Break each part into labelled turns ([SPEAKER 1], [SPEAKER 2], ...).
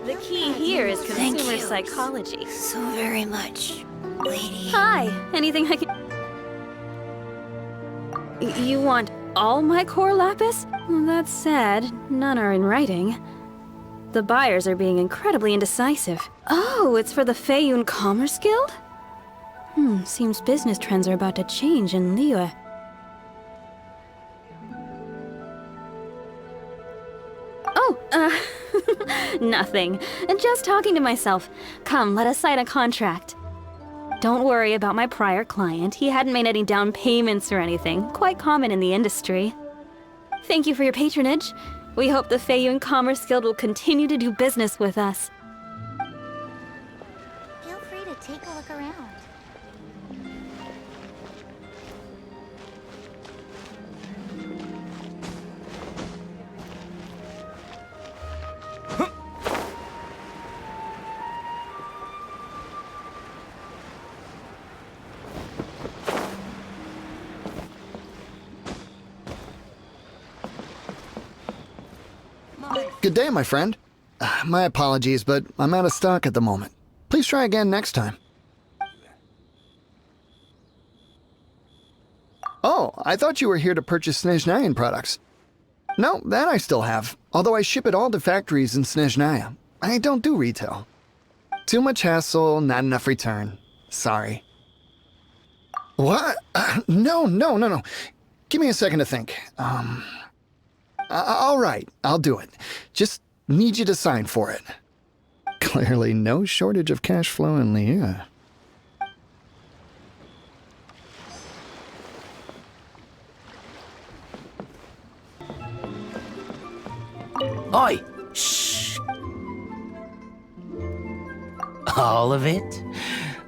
[SPEAKER 1] The key here is
[SPEAKER 2] Thank
[SPEAKER 1] consumer
[SPEAKER 2] you
[SPEAKER 1] psychology.
[SPEAKER 2] so very much, lady.
[SPEAKER 1] Hi, anything I can... You want all my Cor Lapis? That's sad. None are in writing. The buyers are being incredibly indecisive. Oh, it's for the Feiyun Commerce Guild? Seems business trends are about to change in Liyue. Oh, nothing. Just talking to myself. Come, let us sign a contract. Don't worry about my prior client. He hadn't made any down payments or anything. Quite common in the industry. Thank you for your patronage. We hope the Feiyun Commerce Guild will continue to do business with us.
[SPEAKER 3] Feel free to take a look around.
[SPEAKER 4] Good day, my friend. My apologies, but I'm out of stock at the moment. Please try again next time. Oh, I thought you were here to purchase Snezhnayan products. No, that I still have, although I ship it all to factories in Snezhnaya. I don't do retail. Too much hassle, not enough return. Sorry. What? No. Give me a second to think. All right, I'll do it. Just need you to sign for it. Clearly no shortage of cash flow in Liyue.
[SPEAKER 5] Oi! Shh! All of it?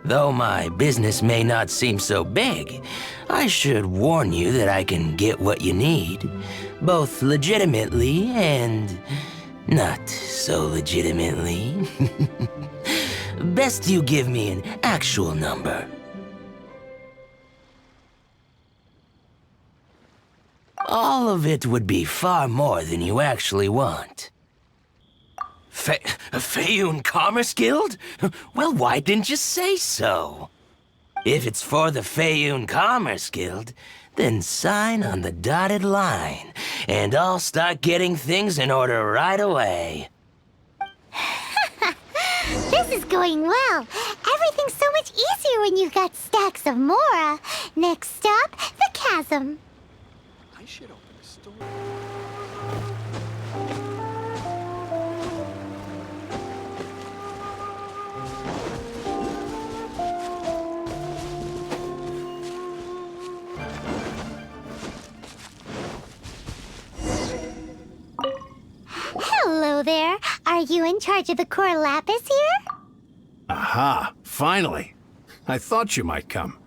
[SPEAKER 5] Though my business may not seem so big, I should warn you that I can get what you need, both legitimately and not so legitimately. Best you give me an actual number. All of it would be far more than you actually want. Feiyun Commerce Guild? Well, why didn't you say so? If it's for the Feiyun Commerce Guild, then sign on the dotted line, and I'll start getting things in order right away.
[SPEAKER 3] This is going well. Everything's so much easier when you've got stacks of Mora. Next stop, the chasm.
[SPEAKER 4] I should open a store.
[SPEAKER 3] Hello there. Are you in charge of the Cor Lapis here?
[SPEAKER 6] Aha, finally. I thought you might come.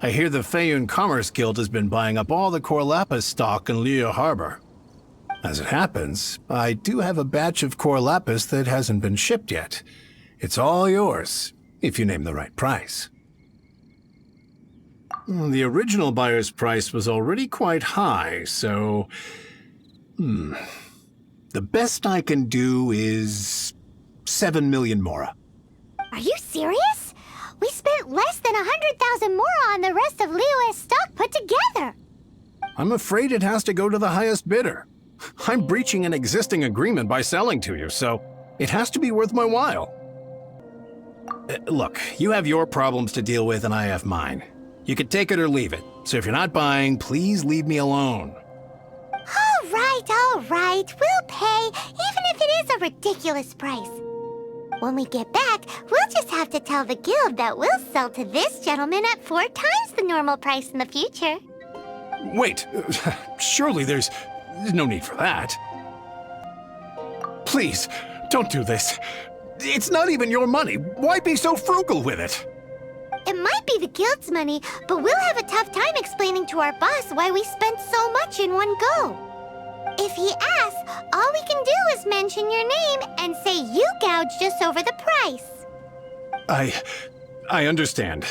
[SPEAKER 6] I hear the Feiyun Commerce Guild has been buying up all the Cor Lapis stock in Liyue Harbor. As it happens, I do have a batch of Cor Lapis that hasn't been shipped yet. It's all yours, if you name the right price. The original buyer's price was already quite high, so... The best I can do is 7 million Mora.
[SPEAKER 3] Are you serious? We spent less than 100,000 Mora on the rest of Liyue's stock put together.
[SPEAKER 6] I'm afraid it has to go to the highest bidder. I'm breaching an existing agreement by selling to you, so it has to be worth my while. Look, you have your problems to deal with and I have mine. You can take it or leave it, so if you're not buying, please leave me alone.
[SPEAKER 3] All right. We'll pay, even if it is a ridiculous price. When we get back, we'll just have to tell the guild that we'll sell to this gentleman at 4 times the normal price in the future.
[SPEAKER 6] Wait, surely there's no need for that. Please, don't do this. It's not even your money. Why be so frugal with it?
[SPEAKER 3] It might be the guild's money, but we'll have a tough time explaining to our boss why we spent so much in one go. If he asks, all we can do is mention your name and say you gouged us over the price.
[SPEAKER 6] I understand.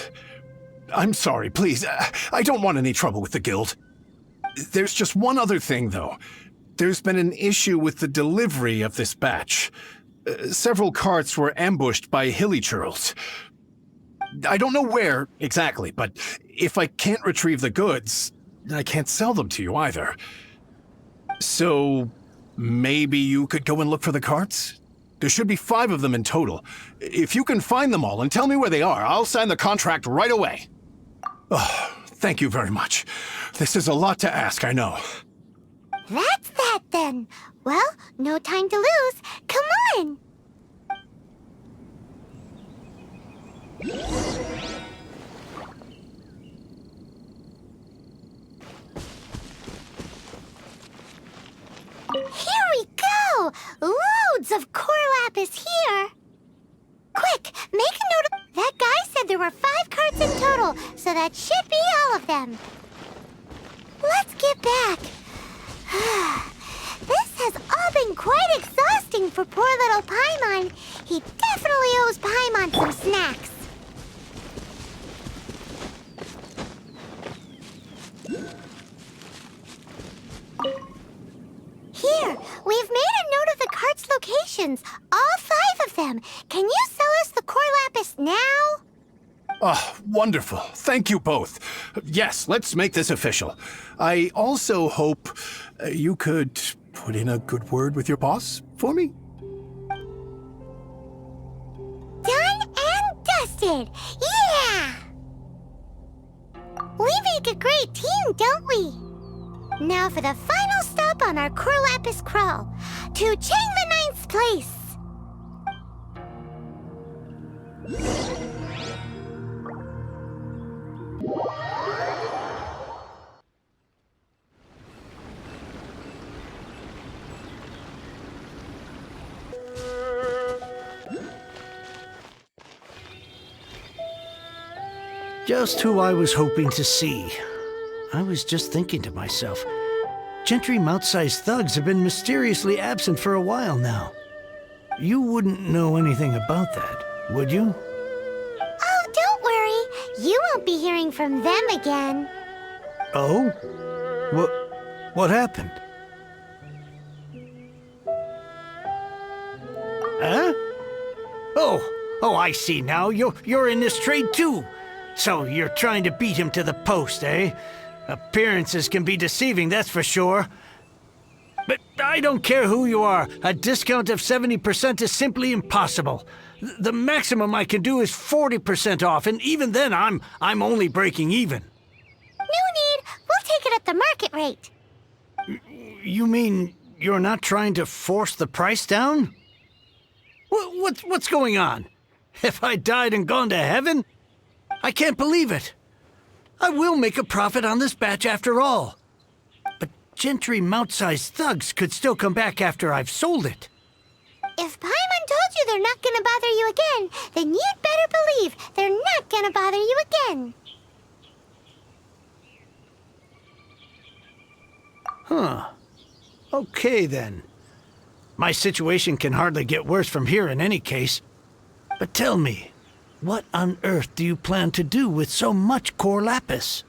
[SPEAKER 6] I'm sorry, please. I don't want any trouble with the guild. There's just one other thing, though. There's been an issue with the delivery of this batch. Several carts were ambushed by hilly churls. I don't know where exactly, but if I can't retrieve the goods, I can't sell them to you either. So maybe you could go and look for the carts? There should be 5 of them in total. If you can find them all and tell me where they are, I'll sign the contract right away. Oh, thank you very much. This is a lot to ask, I know.
[SPEAKER 3] That's that then. Well, no time to lose. Come on! Here we go! Loads of Cor Lapis here! Quick, make a note of... That guy said there were 5 carts in total, so that should be all of them. Let's get back. This has all been quite exhausting for poor little Paimon. He definitely owes Paimon some snacks. Here, we've made a note of the cart's locations. All 5 of them. Can you sell us the Cor Lapis now?
[SPEAKER 6] Oh, wonderful. Thank you both. Yes, let's make this official. I also hope you could put in a good word with your boss for me.
[SPEAKER 3] Done and dusted. Yeah! We make a great team, don't we? Now for the final stop on our Cor Lapis crawl, to Chang the Ninth's place.
[SPEAKER 7] Just who I was hoping to see. I was just thinking to myself, gentry mount-sized thugs have been mysteriously absent for a while now. You wouldn't know anything about that, would you?
[SPEAKER 3] Oh, don't worry. You won't be hearing from them again.
[SPEAKER 7] Oh? What happened? Huh? Oh, I see now. You're in this trade too. So you're trying to beat him to the post, eh? Appearances can be deceiving, that's for sure. But I don't care who you are. A discount of 70% is simply impossible. The maximum I can do is 40% off, and even then I'm only breaking even.
[SPEAKER 3] No need. We'll take it at the market rate.
[SPEAKER 7] You mean you're not trying to force the price down? What's going on? Have I died and gone to heaven? I can't believe it. I will make a profit on this batch after all. But gentry mount-sized thugs could still come back after I've sold it.
[SPEAKER 3] If Paimon told you they're not gonna bother you again, then you'd better believe they're not gonna bother you again.
[SPEAKER 7] Huh. Okay, then. My situation can hardly get worse from here in any case. But tell me, what on earth do you plan to do with so much Cor Lapis?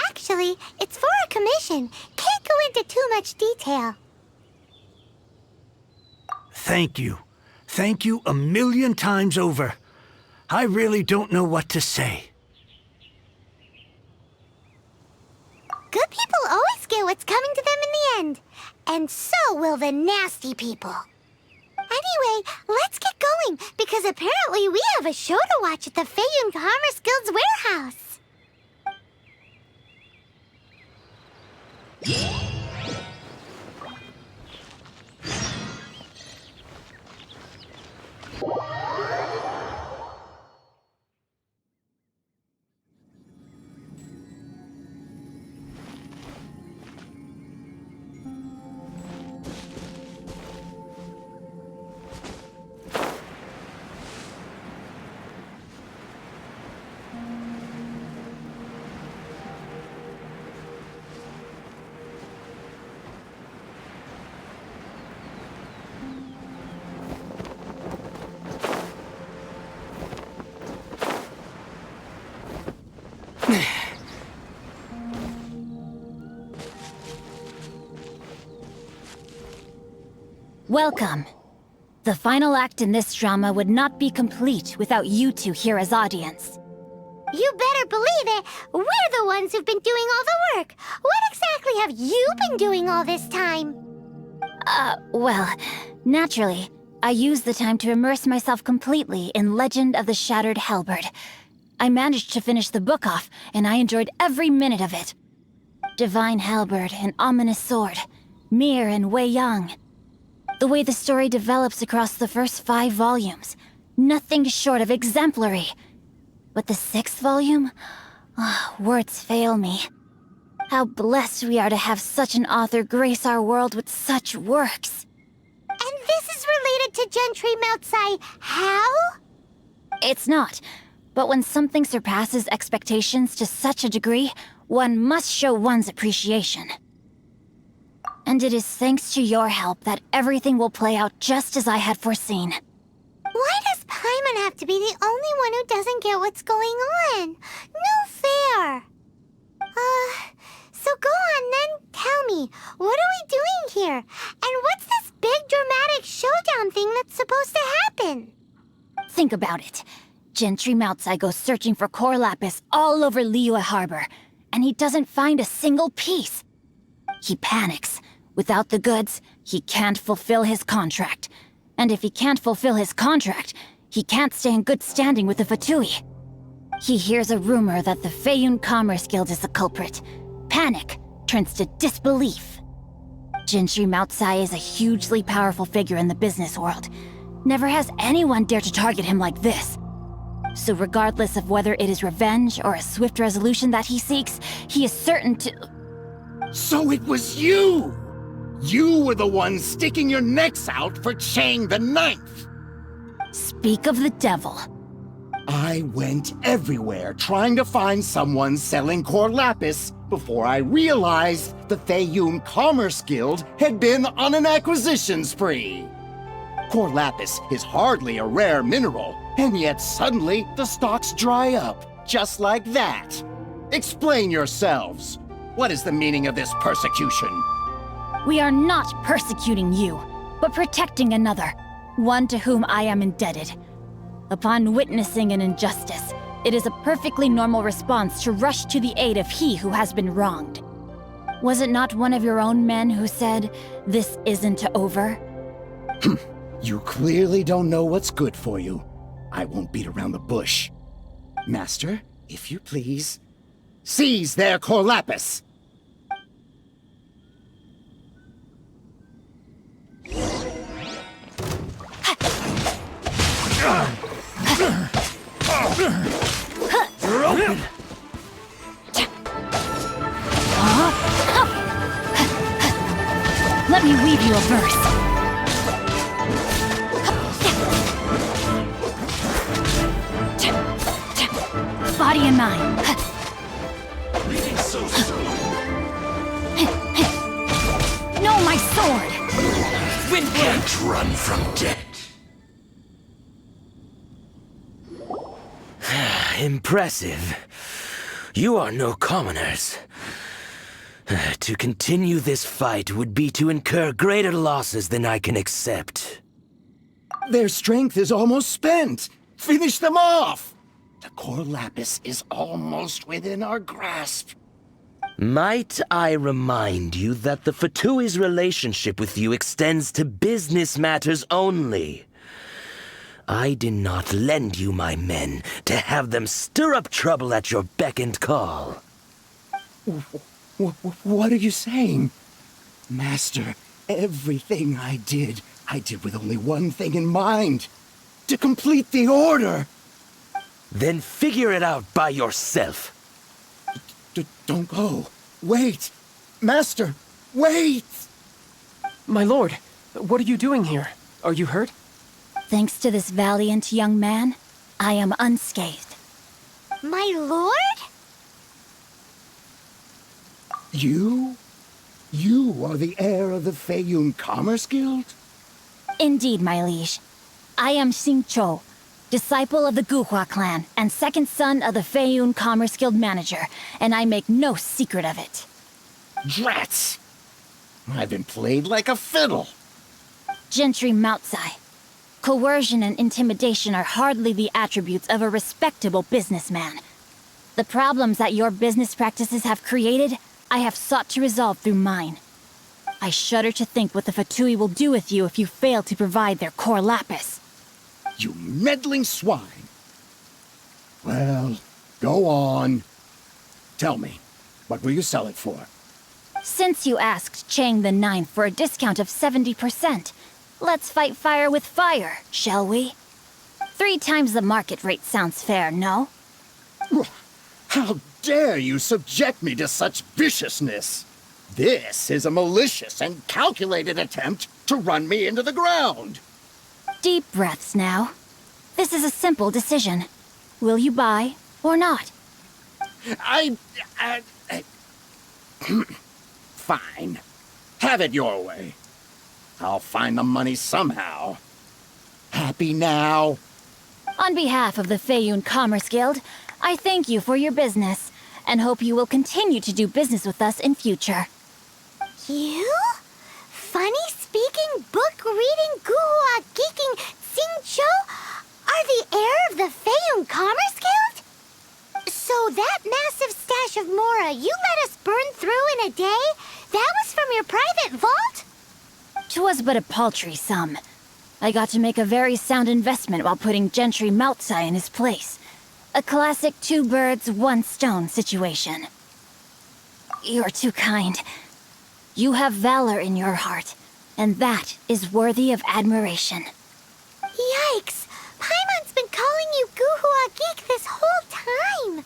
[SPEAKER 3] Actually, it's for a commission. Can't go into too much detail.
[SPEAKER 7] Thank you. Thank you a million times over. I really don't know what to say.
[SPEAKER 3] Good people always get what's coming to them in the end. And so will the nasty people. Anyway, let's get going, because apparently we have a show to watch at the Feiyun Commerce Guild's warehouse.
[SPEAKER 1] Welcome.
[SPEAKER 8] The final act in this drama would not be complete without you two here as audience.
[SPEAKER 3] You better believe it. We're the ones who've been doing all the work. What exactly have you been doing all this time?
[SPEAKER 8] Well, naturally, I used the time to immerse myself completely in Legend of the Shattered Halberd. I managed to finish the book off, and I enjoyed every minute of it. Divine Halberd, an ominous sword, Mir and Wei Yang. The way the story develops across the first 5 volumes, nothing short of exemplary. But the 6th volume? Words fail me. How blessed we are to have such an author grace our world with such works.
[SPEAKER 3] And this is related to Gentry Moutsai. How?
[SPEAKER 8] It's not. But when something surpasses expectations to such a degree, one must show one's appreciation. And it is thanks to your help that everything will play out just as I had foreseen.
[SPEAKER 3] Why does Paimon have to be the only one who doesn't get what's going on? No fair. So go on then, tell me, what are we doing here? And what's this big dramatic showdown thing that's supposed to happen?
[SPEAKER 8] Think about it. Gentry Moutsai goes searching for Cor Lapis all over Liyue Harbor, and he doesn't find a single piece. He panics. Without the goods, he can't fulfill his contract. And if he can't fulfill his contract, he can't stay in good standing with the Fatui. He hears a rumor that the Feiyun Commerce Guild is the culprit. Panic turns to disbelief. Gentry Moutsai is a hugely powerful figure in the business world. Never has anyone dared to target him like this. So regardless of whether it is revenge or a swift resolution that he seeks, he is certain to...
[SPEAKER 9] So it was you! You were the one sticking your necks out for Chang the Ninth!
[SPEAKER 8] Speak of the devil.
[SPEAKER 9] I went everywhere trying to find someone selling Cor Lapis before I realized the Feiyun Commerce Guild had been on an acquisition spree. Cor Lapis is hardly a rare mineral, and yet suddenly the stocks dry up, just like that. Explain yourselves. What is the meaning of this persecution?
[SPEAKER 8] We are not persecuting you, but protecting another, one to whom I am indebted. Upon witnessing an injustice, it is a perfectly normal response to rush to the aid of he who has been wronged. Was it not one of your own men who said, "This isn't over"?
[SPEAKER 9] You clearly don't know what's good for you. I won't beat around the bush. Master, if you please, seize their Cor Lapis!
[SPEAKER 7] You're open!
[SPEAKER 8] Let me weave you a verse. Body and mind. No, my sword!
[SPEAKER 5] Wind can't run from death. Impressive. You are no commoners. To continue this fight would be to incur greater losses than I can accept.
[SPEAKER 9] Their strength is almost spent. Finish them off! The Cor Lapis is almost within our grasp.
[SPEAKER 5] Might I remind you that the Fatui's relationship with you extends to business matters only? I did not lend you my men to have them stir up trouble at your beck and call.
[SPEAKER 9] What are you saying? Master, everything I did with only one thing in mind. To complete the order.
[SPEAKER 5] Then figure it out by yourself.
[SPEAKER 9] Don't go. Wait. Master, wait!
[SPEAKER 10] My lord, what are you doing here? Are you hurt?
[SPEAKER 8] Thanks to this valiant young man, I am unscathed.
[SPEAKER 3] My lord?
[SPEAKER 9] You? You are the heir of the Feiyun Commerce Guild?
[SPEAKER 8] Indeed, my liege. I am Xing Chou, disciple of the Guhua clan and second son of the Feiyun Commerce Guild manager, and I make no secret of it.
[SPEAKER 9] Drats! I've been played like a fiddle.
[SPEAKER 8] Gentry Moutsai, Coercion and intimidation are hardly the attributes of a respectable businessman. The problems that your business practices have created, I have sought to resolve through mine. I shudder to think what the Fatui will do with you if you fail to provide their Cor Lapis.
[SPEAKER 9] You meddling swine. Well, go on. Tell me, what will you sell it for?
[SPEAKER 8] Since you asked Chang the Ninth for a discount of 70%, let's fight fire with fire, shall we? 3 times the market rate sounds fair, no?
[SPEAKER 9] How dare you subject me to such viciousness? This is a malicious and calculated attempt to run me into the ground.
[SPEAKER 8] Deep breaths now. This is a simple decision. Will you buy or not?
[SPEAKER 9] Fine. Have it your way. I'll find the money somehow. Happy now?
[SPEAKER 8] On behalf of the Feiyun Commerce Guild, I thank you for your business, and hope you will continue to do business with us in future.
[SPEAKER 3] You? Funny-speaking, book-reading, guhua geeking Xingqiu are the heir of the Feiyun Commerce Guild? So that massive stash of Mora you let us burn through in a day? That was from your private vault?
[SPEAKER 8] 'Twas but a paltry sum. I got to make a very sound investment while putting Gentry Moutsai in his place. A classic 2 birds, 1 stone situation. You're too kind. You have valor in your heart, and that is worthy of admiration.
[SPEAKER 3] Yikes! Paimon's been calling you Guhua Geek this whole time!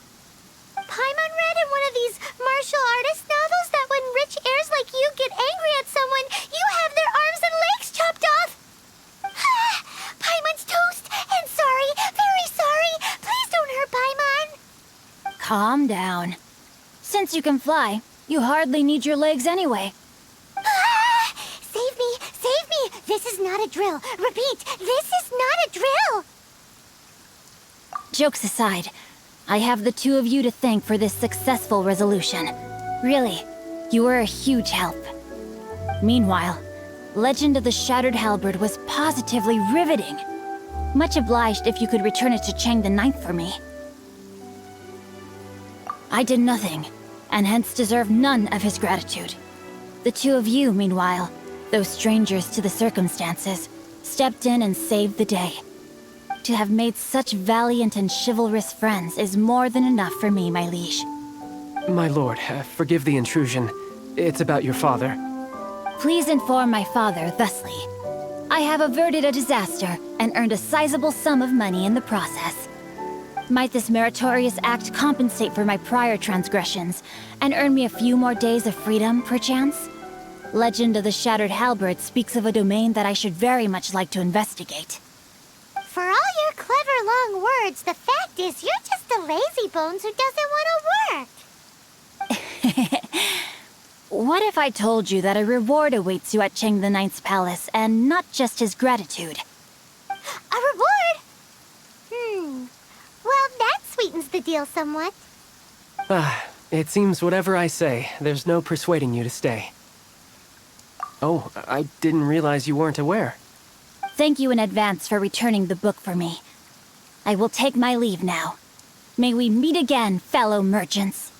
[SPEAKER 3] Paimon read in one of these martial artist novels that when rich heirs like you get angry at someone, you have their arms and legs chopped off! Paimon's toast! And sorry, very sorry! Please don't hurt Paimon!
[SPEAKER 8] Calm down. Since you can fly, you hardly need your legs anyway.
[SPEAKER 3] Save me! Save me! This is not a drill! Repeat, this is not a drill!
[SPEAKER 8] Jokes aside, I have the 2 of you to thank for this successful resolution. Really, you were a huge help. Meanwhile, Legend of the Shattered Halberd was positively riveting. Much obliged if you could return it to Chang the Ninth for me. I did nothing, and hence deserve none of his gratitude. The 2 of you, meanwhile, though strangers to the circumstances, stepped in and saved the day. To have made such valiant and chivalrous friends is more than enough for me, my liege.
[SPEAKER 10] My lord, forgive the intrusion. It's about your father.
[SPEAKER 8] Please inform my father thusly. I have averted a disaster and earned a sizable sum of money in the process. Might this meritorious act compensate for my prior transgressions and earn me a few more days of freedom, perchance? Legend of the Shattered Halberd speaks of a domain that I should very much like to investigate.
[SPEAKER 3] For all your clever long words, the fact is you're just a lazybones who doesn't want to work.
[SPEAKER 8] What if I told you that a reward awaits you at Chang the Ninth's palace, and not just his gratitude?
[SPEAKER 3] A reward? Well, that sweetens the deal somewhat.
[SPEAKER 10] It seems whatever I say, there's no persuading you to stay. Oh, I didn't realize you weren't aware.
[SPEAKER 8] Thank you in advance for returning the book for me. I will take my leave now. May we meet again, fellow merchants.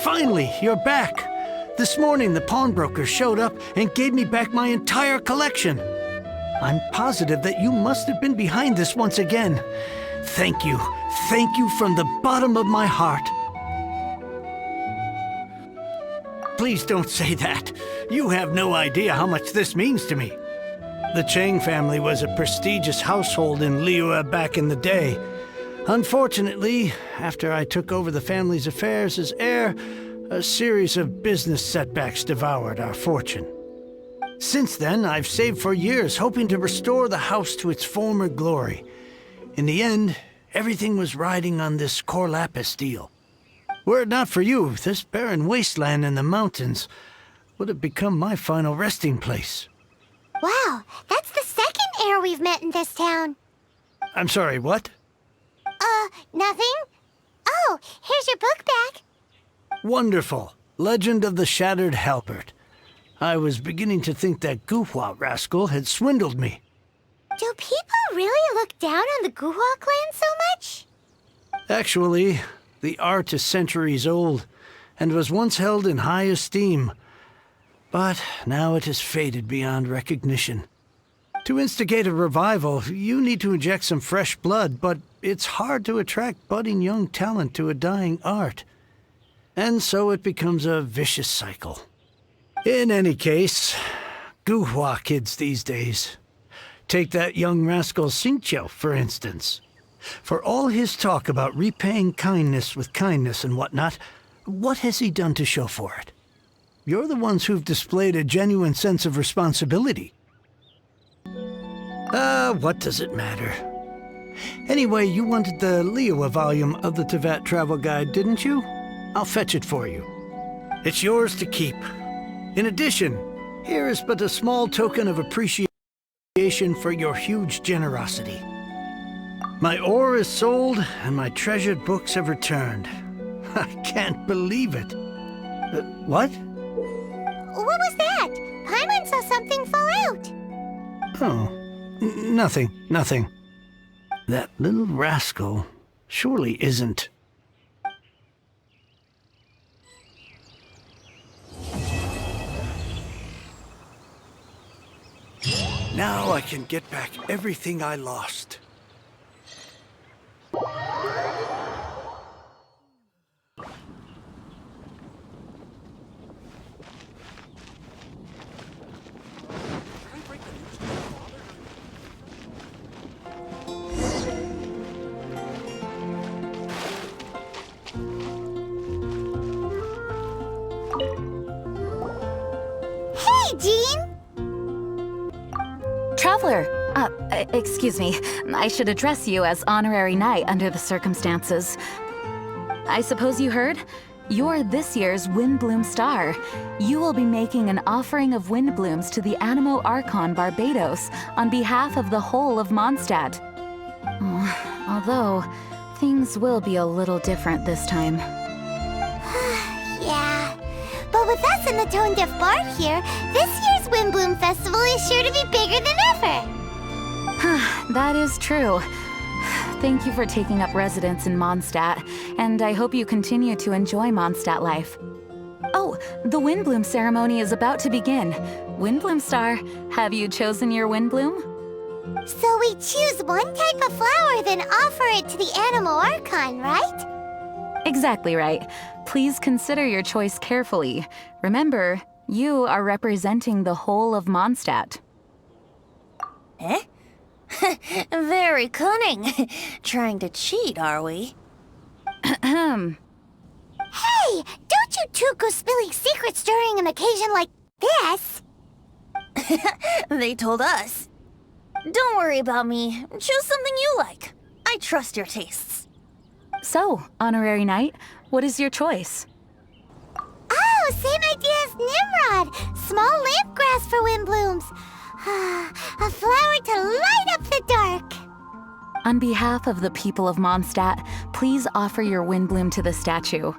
[SPEAKER 7] Finally, you're back! This morning, the pawnbroker showed up and gave me back my entire collection. I'm positive that you must have been behind this once again. Thank you. Thank you from the bottom of my heart. Please don't say that. You have no idea how much this means to me. The Chang family was a prestigious household in Liyue back in the day. Unfortunately, after I took over the family's affairs as heir, a series of business setbacks devoured our fortune. Since then, I've saved for years, hoping to restore the house to its former glory. In the end, everything was riding on this Cor Lapis deal. Were it not for you, this barren wasteland in the mountains would have become my final resting place.
[SPEAKER 3] Wow, that's the second heir we've met in this town.
[SPEAKER 7] I'm sorry, what?
[SPEAKER 3] Nothing? Oh, here's your book back.
[SPEAKER 7] Wonderful. Legend of the Shattered Halberd. I was beginning to think that Guhua rascal had swindled me.
[SPEAKER 3] Do people really look down on the Guhua clan so much?
[SPEAKER 7] Actually, the art is centuries old and was once held in high esteem. But now it has faded beyond recognition. To instigate a revival, you need to inject some fresh blood, but it's hard to attract budding young talent to a dying art. And so it becomes a vicious cycle. In any case, Guhua kids these days. Take that young rascal Xingqiu, for instance. For all his talk about repaying kindness with kindness and whatnot, what has he done to show for it? You're the ones who've displayed a genuine sense of responsibility. What does it matter? Anyway, you wanted the Liyue volume of the Teyvat travel guide, didn't you? I'll fetch it for you. It's yours to keep. In addition, here is but a small token of appreciation for your huge generosity. My ore is sold, and my treasured books have returned. I can't believe it. What?
[SPEAKER 3] What was that? Paimon saw something fall out.
[SPEAKER 7] Oh, nothing. That little rascal surely isn't. Now I can get back everything I lost.
[SPEAKER 3] Hey, Jean!
[SPEAKER 8] Traveler, excuse me. I should address you as honorary knight under the circumstances. I suppose you heard? You're this year's Windbloom Star. You will be making an offering of Windblooms to the Animo Archon Barbados on behalf of the whole of Mondstadt. Although, things will be a little different this time.
[SPEAKER 3] Yeah, but with us and the Tone Deaf Bard here, this year's Windbloom Festival is sure to be bigger than ever.
[SPEAKER 8] That is true. Thank you for taking up residence in Mondstadt, and I hope you continue to enjoy Mondstadt life. Oh, the Windbloom ceremony is about to begin. Windbloom Star, have you chosen your Windbloom?
[SPEAKER 3] So we choose one type of flower, then offer it to the Animo Archon, right?
[SPEAKER 8] Exactly right. Please consider your choice carefully. Remember, you are representing the whole of Mondstadt.
[SPEAKER 2] Eh? Very cunning. Trying to cheat, are we?
[SPEAKER 3] Hey, don't you two go spilling secrets during an occasion like this.
[SPEAKER 2] They told us. Don't worry about me. Choose something you like. I trust your tastes.
[SPEAKER 8] So, Honorary Knight, what is your choice?
[SPEAKER 3] Oh, same idea as Nimrod. Small lamp grass for Windblooms. A flower to light up the dark.
[SPEAKER 8] On behalf of the people of Mondstadt, please offer your Windbloom to the statue.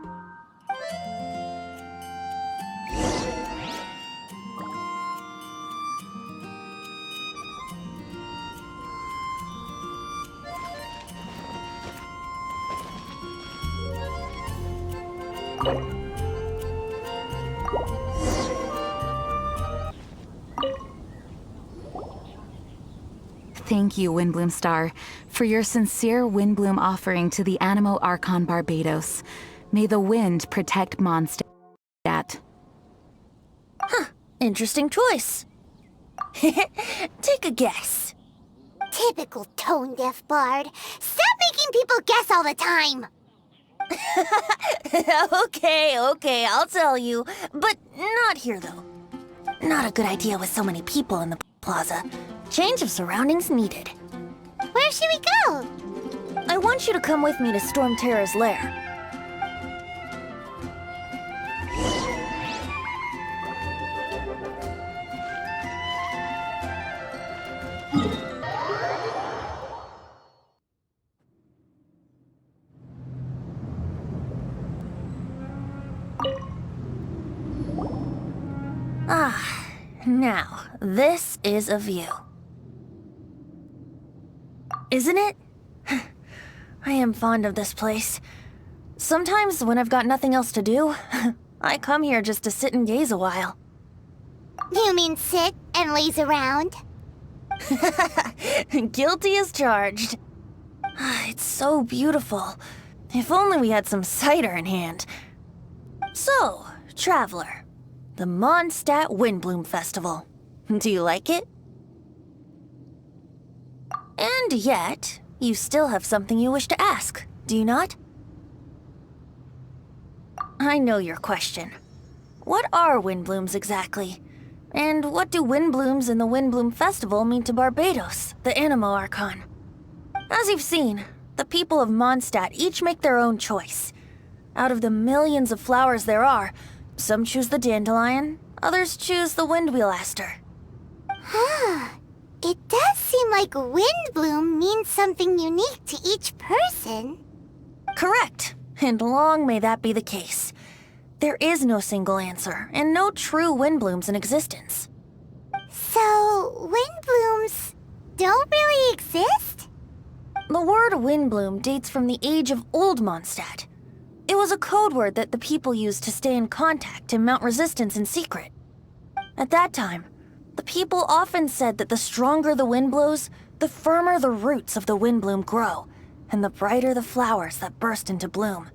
[SPEAKER 8] Thank you, Windbloom Star, for your sincere Windbloom offering to the Animo Archon Barbados. May the wind protect Mondstadt.
[SPEAKER 2] Interesting choice. Take a guess.
[SPEAKER 3] Typical tone-deaf bard. Stop making people guess all the time.
[SPEAKER 2] Okay, I'll tell you. But not here, though. Not a good idea with so many people in the plaza. Change of surroundings needed.
[SPEAKER 3] Where should we go?
[SPEAKER 2] I want you to come with me to Storm Terra's lair. Now, this is a view. Isn't it? I am fond of this place. Sometimes when I've got nothing else to do, I come here just to sit and gaze a while.
[SPEAKER 3] You mean sit and laze around?
[SPEAKER 2] Guilty as charged. It's so beautiful. If only we had some cider in hand. So, traveler, the Mondstadt Windbloom Festival. Do you like it? And yet, you still have something you wish to ask, do you not? I know your question. What are Windblooms exactly? And what do Windblooms in the Windbloom Festival mean to Barbados, the Animo Archon? As you've seen, the people of Mondstadt each make their own choice. Out of the millions of flowers there are, some choose the dandelion, others choose the windwheel aster.
[SPEAKER 3] It does seem like Windbloom means something unique to each person.
[SPEAKER 2] Correct, and long may that be the case. There is no single answer, and no true Windblooms in existence.
[SPEAKER 3] So, Windblooms don't really exist?
[SPEAKER 2] The word Windbloom dates from the age of Old Mondstadt. It was a code word that the people used to stay in contact and mount resistance in secret. At that time, the people often said that the stronger the wind blows, the firmer the roots of the Windbloom grow, and the brighter the flowers that burst into bloom.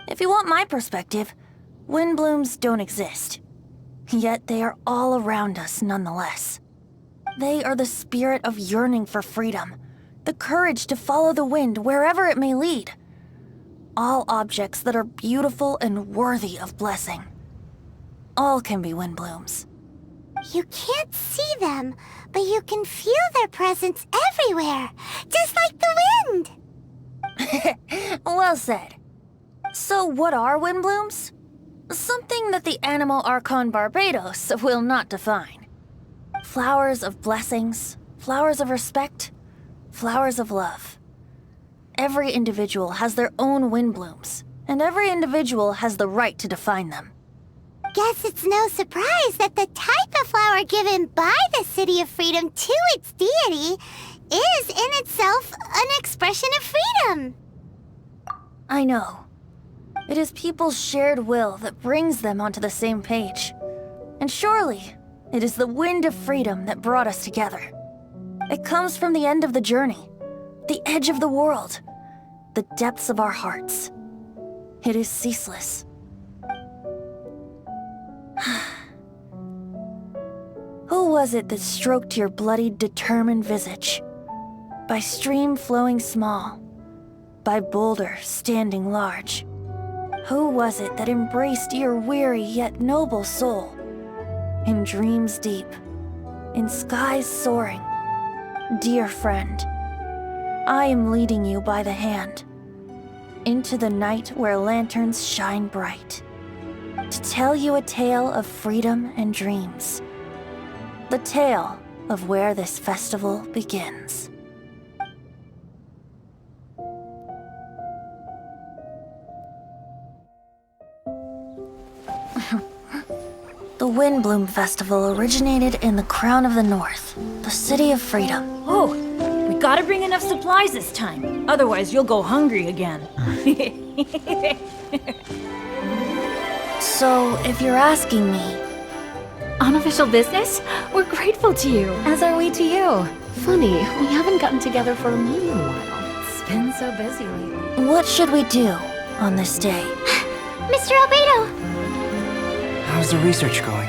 [SPEAKER 2] If you want my perspective, Windblooms don't exist. Yet they are all around us nonetheless. They are the spirit of yearning for freedom, the courage to follow the wind wherever it may lead. All objects that are beautiful and worthy of blessing. All can be Windblooms.
[SPEAKER 3] You can't see them, but you can feel their presence everywhere, just like the wind.
[SPEAKER 2] Well said. So what are Windblooms? Something that the Animo Archon Barbados will not define. Flowers of blessings, flowers of respect, flowers of love. Every individual has their own Windblooms, and every individual has the right to define them.
[SPEAKER 3] Guess it's no surprise that the type of flower given by the City of Freedom to its deity is in itself an expression of freedom.
[SPEAKER 2] I know. It is people's shared will that brings them onto the same page. And surely, it is the wind of freedom that brought us together. It comes from the end of the journey, the edge of the world, the depths of our hearts. It is ceaseless. Who was it that stroked your bloodied, determined visage? By stream flowing small, by boulder standing large. Who was it that embraced your weary yet noble soul? In dreams deep, in skies soaring. Dear friend, I am leading you by the hand into the night where lanterns shine bright, to tell you a tale of freedom and dreams, the tale of where this festival begins. The Windbloom Festival originated in the Crown of the North, the City of Freedom.
[SPEAKER 11] Oh, we gotta bring enough supplies this time. Otherwise, you'll go hungry again.
[SPEAKER 2] So, if you're asking me...
[SPEAKER 1] Unofficial business? We're grateful to you.
[SPEAKER 12] As are we to you. Funny, we haven't gotten together for a meal in a while. It's been so busy lately.
[SPEAKER 2] What should we do on this day?
[SPEAKER 3] Mr. Albedo!
[SPEAKER 10] How's the research going?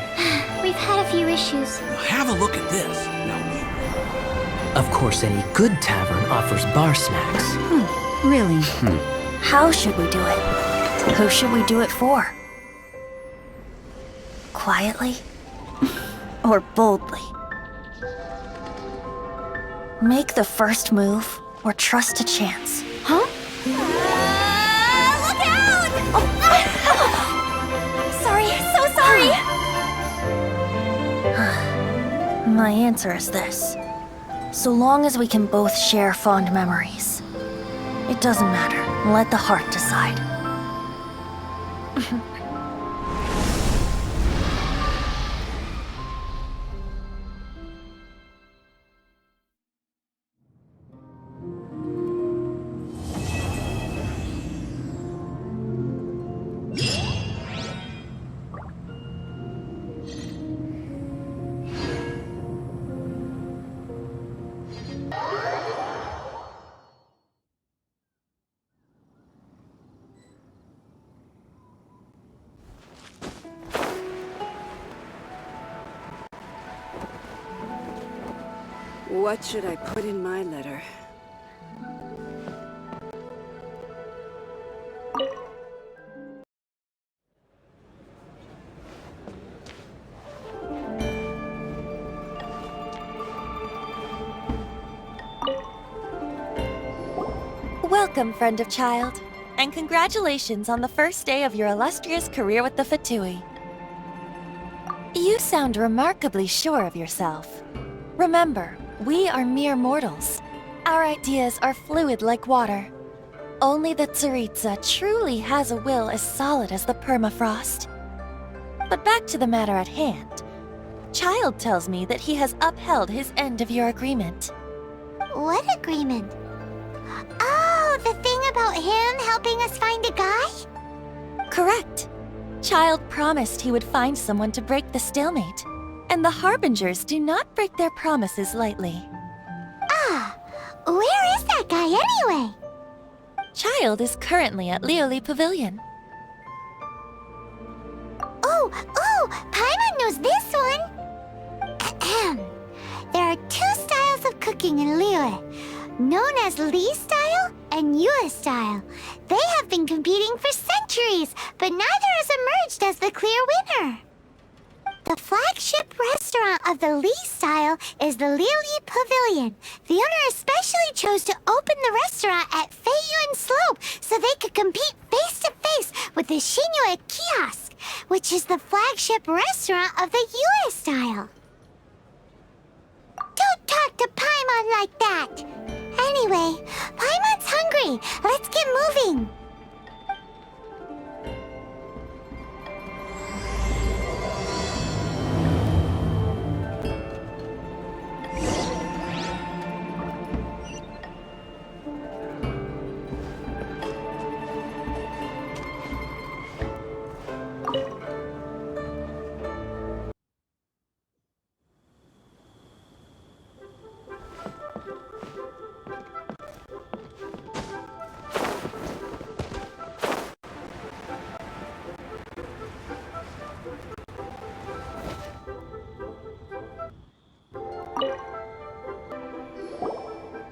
[SPEAKER 3] We've had a few issues.
[SPEAKER 13] Have a look at this.
[SPEAKER 10] Of course, any good tavern offers bar snacks.
[SPEAKER 12] Really?
[SPEAKER 2] How should we do it? Who should we do it for? Quietly? Or boldly? Make the first move, or trust to chance.
[SPEAKER 3] Huh? Look out! Sorry, so sorry!
[SPEAKER 2] My answer is this. So long as we can both share fond memories. It doesn't matter. Let the heart decide.
[SPEAKER 13] What should I put in my letter?
[SPEAKER 2] Welcome, friend of child, and congratulations on the first day of your illustrious career with the Fatui. You sound remarkably sure of yourself. Remember, we are mere mortals. Our ideas are fluid like water. Only the Tsaritsa truly has a will as solid as the permafrost. But back to the matter at hand. Child tells me that he has upheld his end of your agreement.
[SPEAKER 3] What agreement? Oh, the thing about him helping us find a guy?
[SPEAKER 2] Correct. Child promised he would find someone to break the stalemate. And the Harbingers do not break their promises lightly.
[SPEAKER 3] Ah, where is that guy anyway?
[SPEAKER 2] Child is currently at Lioli Pavilion.
[SPEAKER 3] Oh, Paimon knows this one! Ahem. There are two styles of cooking in Liyue, known as Li style and Yue style. They have been competing for centuries, but neither has emerged as the clear winner. The flagship restaurant of the Li style is the Lioli Pavilion. The owner especially chose to open the restaurant at Feiyun Slope so they could compete face to face with the Shinyue Kiosk, which is the flagship restaurant of the Yue style. Don't talk to Paimon like that! Anyway, Paimon's hungry. Let's get moving.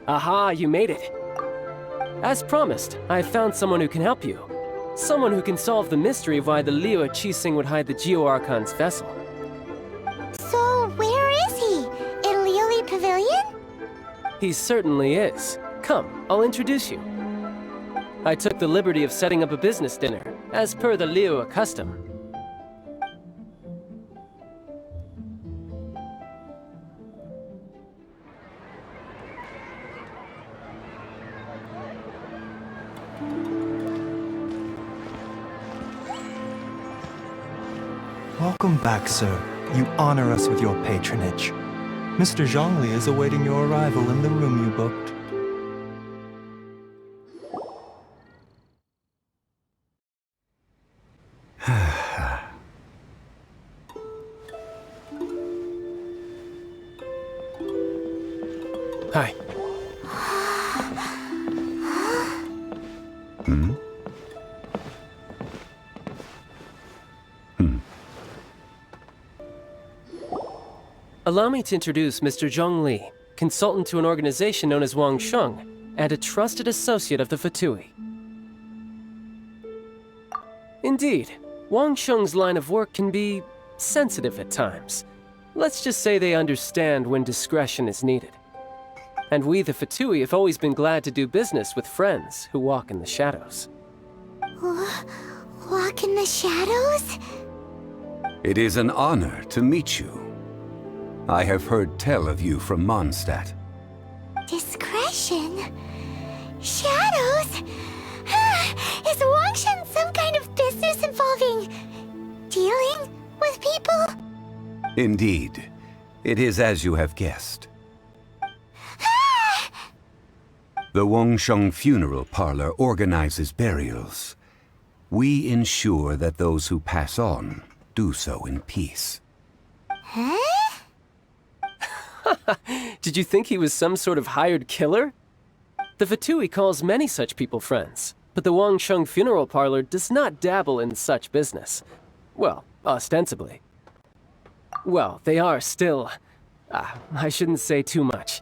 [SPEAKER 10] Aha, you made it. As promised, I found someone who can help you. Someone who can solve the mystery of why the Liyue Qixing would hide the Geo-Archon's vessel.
[SPEAKER 3] So, where is he? In Lioli Pavilion?
[SPEAKER 10] He certainly is. Come, I'll introduce you. I took the liberty of setting up a business dinner, as per the Liyue custom.
[SPEAKER 14] Welcome back, sir. You honor us with your patronage. Mr. Zhong Li is awaiting your arrival in the room you booked.
[SPEAKER 10] Hi. Allow me to introduce Mr. Zhong Li, consultant to an organization known as Wang Sheng, and a trusted associate of the Fatui. Indeed, Wang Sheng's line of work can be sensitive at times. Let's just say they understand when discretion is needed. And we, the Fatui, have always been glad to do business with friends who walk in the shadows.
[SPEAKER 3] Walk in the shadows?
[SPEAKER 15] It is an honor to meet you. I have heard tell of you from Mondstadt.
[SPEAKER 3] Discretion? Shadows? Is Wangshan some kind of business involving dealing with people?
[SPEAKER 15] Indeed. It is as you have guessed. The Wangsheng Funeral Parlor organizes burials. We ensure that those who pass on do so in peace.
[SPEAKER 3] Huh?
[SPEAKER 10] Did you think he was some sort of hired killer? The Fatui calls many such people friends, but the Wangsheng Funeral Parlor does not dabble in such business. Well, ostensibly. Well, they are still I shouldn't say too much.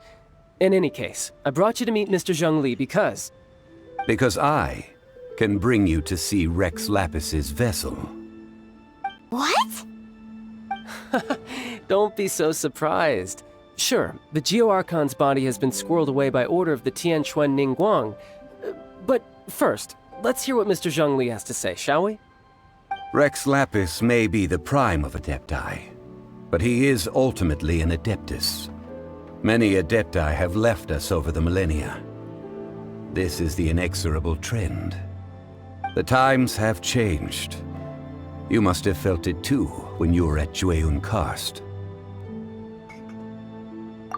[SPEAKER 10] In any case, I brought you to meet Mr. Zhong Li because...
[SPEAKER 15] Because I can bring you to see Rex Lapis's vessel.
[SPEAKER 3] What?
[SPEAKER 10] Don't be so surprised. Sure, the Geo-Archon's body has been squirreled away by order of the Tianquan Ningguang. But first, let's hear what Mr. Zhong Li has to say, shall we?
[SPEAKER 15] Rex Lapis may be the prime of Adepti, but he is ultimately an Adeptus. Many Adepti have left us over the millennia. This is the inexorable trend. The times have changed. You must have felt it too when you were at Jueyun Karst.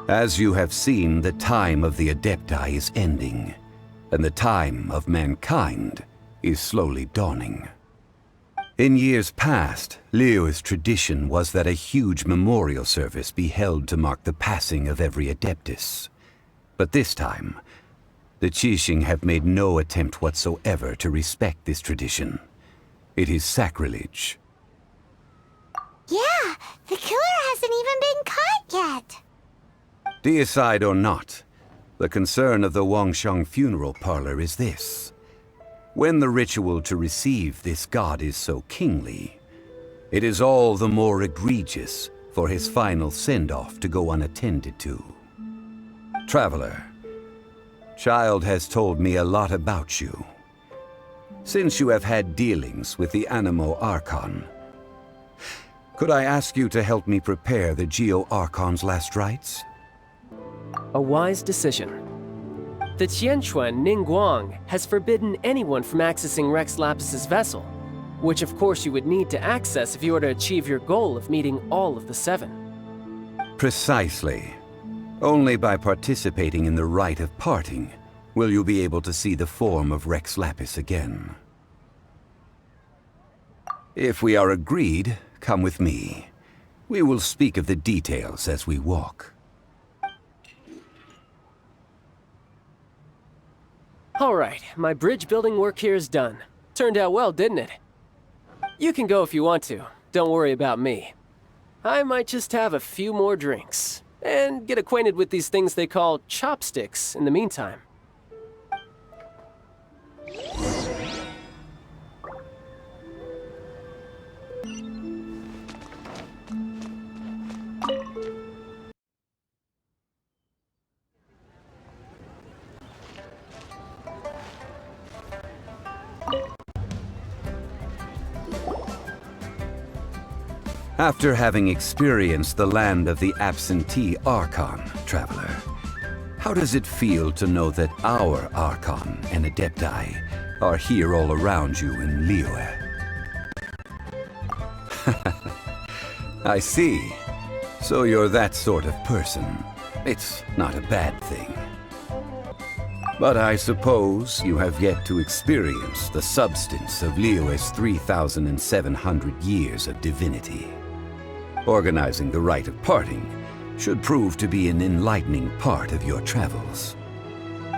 [SPEAKER 15] As you have seen, the time of the Adepti is ending, and the time of mankind is slowly dawning. In years past, Liyue's tradition was that a huge memorial service be held to mark the passing of every Adeptus. But this time, the Qixing have made no attempt whatsoever to respect this tradition. It is sacrilege.
[SPEAKER 3] Yeah, the killer hasn't even been caught yet.
[SPEAKER 15] Deicide or not, the concern of the Wangsheng funeral parlor is this. When the ritual to receive this god is so kingly, it is all the more egregious for his final send-off to go unattended to. Traveler, Child has told me a lot about you. Since you have had dealings with the Animo Archon, could I ask you to help me prepare the Geo-Archon's last rites?
[SPEAKER 10] A wise decision. The Tianquan Ningguang has forbidden anyone from accessing Rex Lapis's vessel, which of course you would need to access if you were to achieve your goal of meeting all of the seven.
[SPEAKER 15] Precisely. Only by participating in the rite of parting will you be able to see the form of Rex Lapis again. If we are agreed, come with me. We will speak of the details as we walk.
[SPEAKER 10] All right, my bridge building work here is done. Turned out well, didn't it? You can go if you want to. Don't worry about me. I might just have a few more drinks and get acquainted with these things they call chopsticks in the meantime.
[SPEAKER 15] After having experienced the land of the absentee Archon, Traveler, how does it feel to know that our Archon and Adepti are here all around you in Liyue? I see. So you're that sort of person. It's not a bad thing. But I suppose you have yet to experience the substance of Liyue's 3,700 years of divinity. Organizing the rite of parting should prove to be an enlightening part of your travels.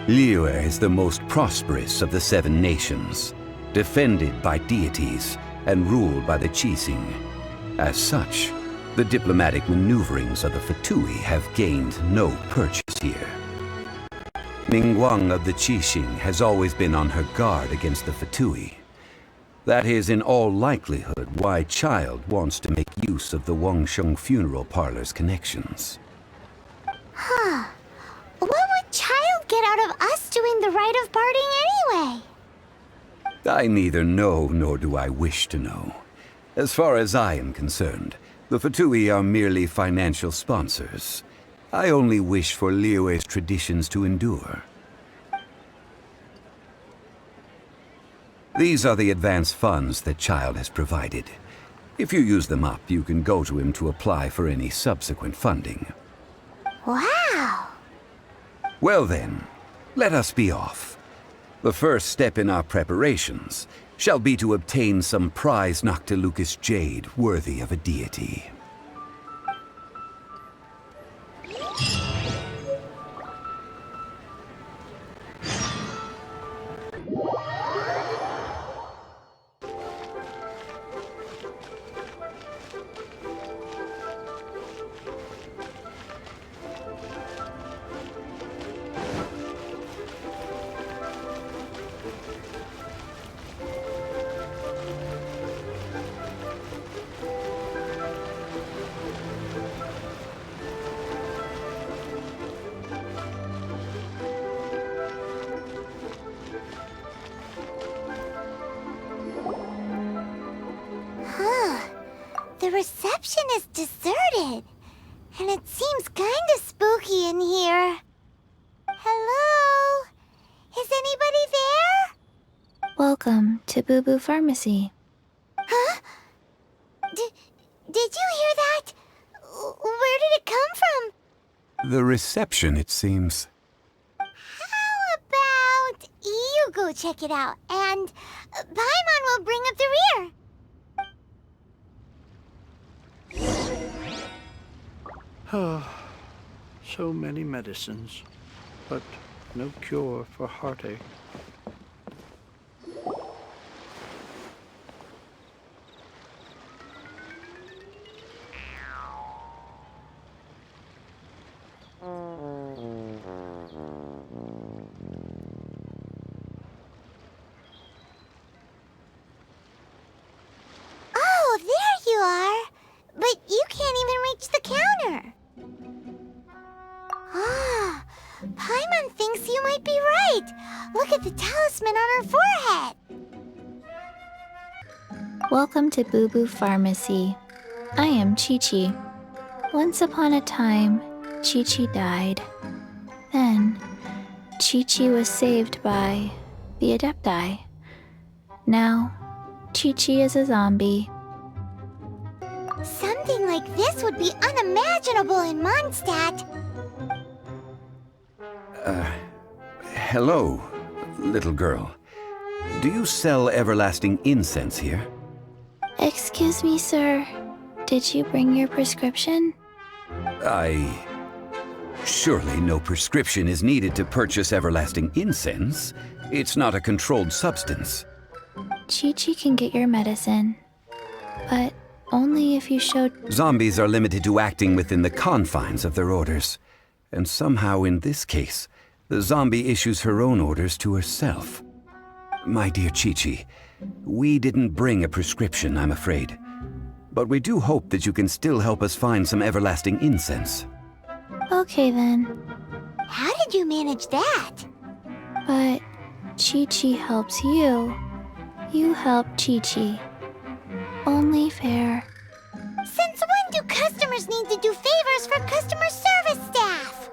[SPEAKER 15] Liyue is the most prosperous of the seven nations, defended by deities and ruled by the Qixing. As such, the diplomatic maneuverings of the Fatui have gained no purchase here. Ningguang of the Qixing has always been on her guard against the Fatui. That is in all likelihood why Child wants to make use of the Wangsheng funeral parlor's connections.
[SPEAKER 3] Huh. What would Child get out of us doing the rite of parting anyway?
[SPEAKER 15] I neither know nor do I wish to know. As far as I am concerned, the Fatui are merely financial sponsors. I only wish for Liyue's traditions to endure. These are the advance funds that Child has provided. If you use them up, you can go to him to apply for any subsequent funding.
[SPEAKER 3] Wow!
[SPEAKER 15] Well then, let us be off. The first step in our preparations shall be to obtain some prize Noctilucous jade worthy of a deity.
[SPEAKER 3] reception is deserted. And it seems kinda spooky in here. Hello? Is anybody there?
[SPEAKER 2] Welcome to Boo Boo Pharmacy.
[SPEAKER 3] Huh? Did you hear that? Where did it come from?
[SPEAKER 15] The reception, it seems.
[SPEAKER 3] How about you go check it out, and Paimon will bring up the rear.
[SPEAKER 7] So many medicines, but no cure for heartache.
[SPEAKER 3] Oh, there you are. But you can't even reach the counter. Ah, Paimon thinks you might be right. Look at the talisman on her forehead.
[SPEAKER 2] Welcome to Boo Boo Pharmacy. I am Chi-Chi. Once upon a time, Chi-Chi died. Then, Chi-Chi was saved by the Adepti. Now, Chi-Chi is a zombie.
[SPEAKER 3] Something like this would be unimaginable in Mondstadt.
[SPEAKER 15] Hello, little girl. Do you sell everlasting incense here?
[SPEAKER 2] Excuse me, sir. Did you bring your prescription?
[SPEAKER 15] Surely no prescription is needed to purchase everlasting incense. It's not a controlled substance.
[SPEAKER 2] Chi-Chi can get your medicine, but only if you showed...
[SPEAKER 15] Zombies are limited to acting within the confines of their orders. And somehow in this case, the zombie issues her own orders to herself. My dear Chi-Chi, we didn't bring a prescription, I'm afraid. But we do hope that you can still help us find some everlasting incense.
[SPEAKER 2] Okay then,
[SPEAKER 3] How did you manage that?
[SPEAKER 2] but Chi-Chi helps you. You help Chi-Chi. Only fair.
[SPEAKER 3] Since when do customers need to do favors for customer service staff?